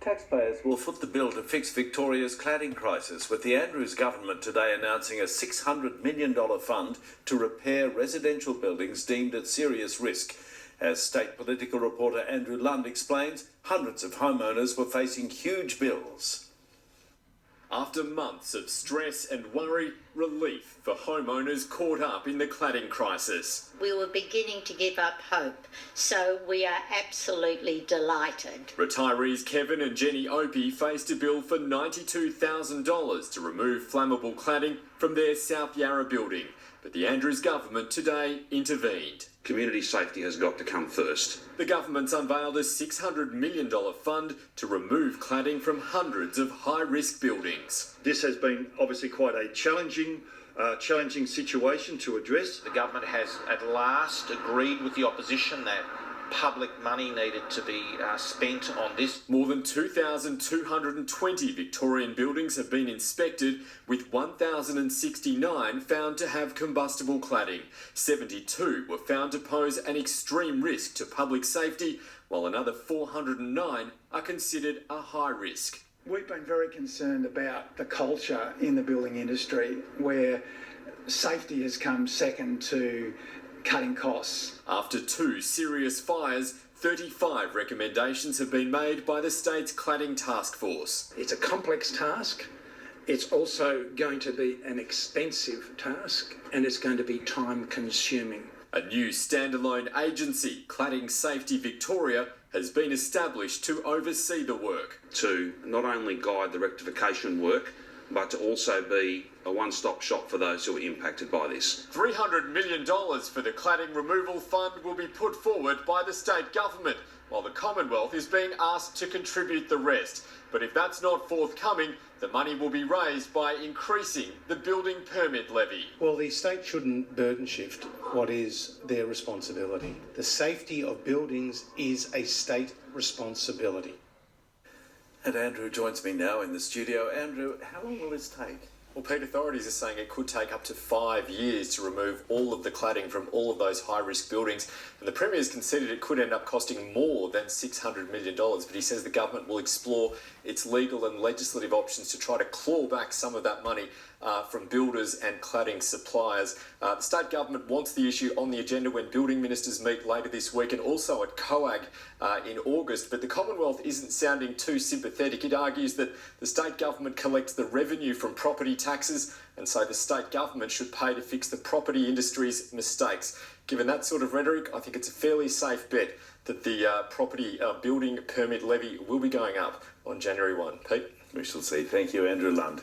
Taxpayers will foot the bill to fix Victoria's cladding crisis, with the Andrews government today announcing a $600 million fund to repair residential buildings deemed at serious risk. As state political reporter Andrew Lund explains, hundreds of homeowners were facing huge bills. After months of stress and worry, relief for homeowners caught up in the cladding crisis. We were beginning to give up hope, so we are absolutely delighted. Retirees Kevin and Jenny Opie faced a bill for $92,000 to remove flammable cladding from their South Yarra building, but the Andrews government today intervened. Community safety has got to come first. The government's unveiled a $600 million fund to remove cladding from hundreds of high-risk buildings. This has been obviously quite a challenging situation to address. The government has at last agreed with the opposition that public money needed to be spent on this. More than 2,220 Victorian buildings have been inspected, with 1,069 found to have combustible cladding. 72 were found to pose an extreme risk to public safety, while another 409 are considered a high risk. We've been very concerned about the culture in the building industry, where safety has come second to cutting costs. After 2 serious fires, 35 recommendations have been made by the state's cladding task force. It's a complex task. It's also going to be an expensive task, and it's going to be time consuming. A new standalone agency, Cladding Safety Victoria, has been established to oversee the work. To not only guide the rectification work, but to also be a one-stop shop for those who are impacted by this. $300 million for the cladding removal fund will be put forward by the state government, while the Commonwealth is being asked to contribute the rest. But if that's not forthcoming, the money will be raised by increasing the building permit levy. Well, the state shouldn't burden shift what is their responsibility. The safety of buildings is a state responsibility. And Andrew joins me now in the studio. Andrew, how long will this take? Well, Pete, authorities are saying it could take up to 5 years to remove all of the cladding from all of those high-risk buildings. And the Premier's conceded it could end up costing more than $600 million, but he says the government will explore its legal and legislative options to try to claw back some of that money from builders and cladding suppliers. The state government wants the issue on the agenda when building ministers meet later this week, and also at COAG in August. But the Commonwealth isn't sounding too sympathetic. It argues that the state government collects the revenue from property taxes, and so the state government should pay to fix the property industry's mistakes. Given that sort of rhetoric, I think it's a fairly safe bet that the property building permit levy will be going up on January 1. Pete? We shall see. Thank you, Andrew Lund.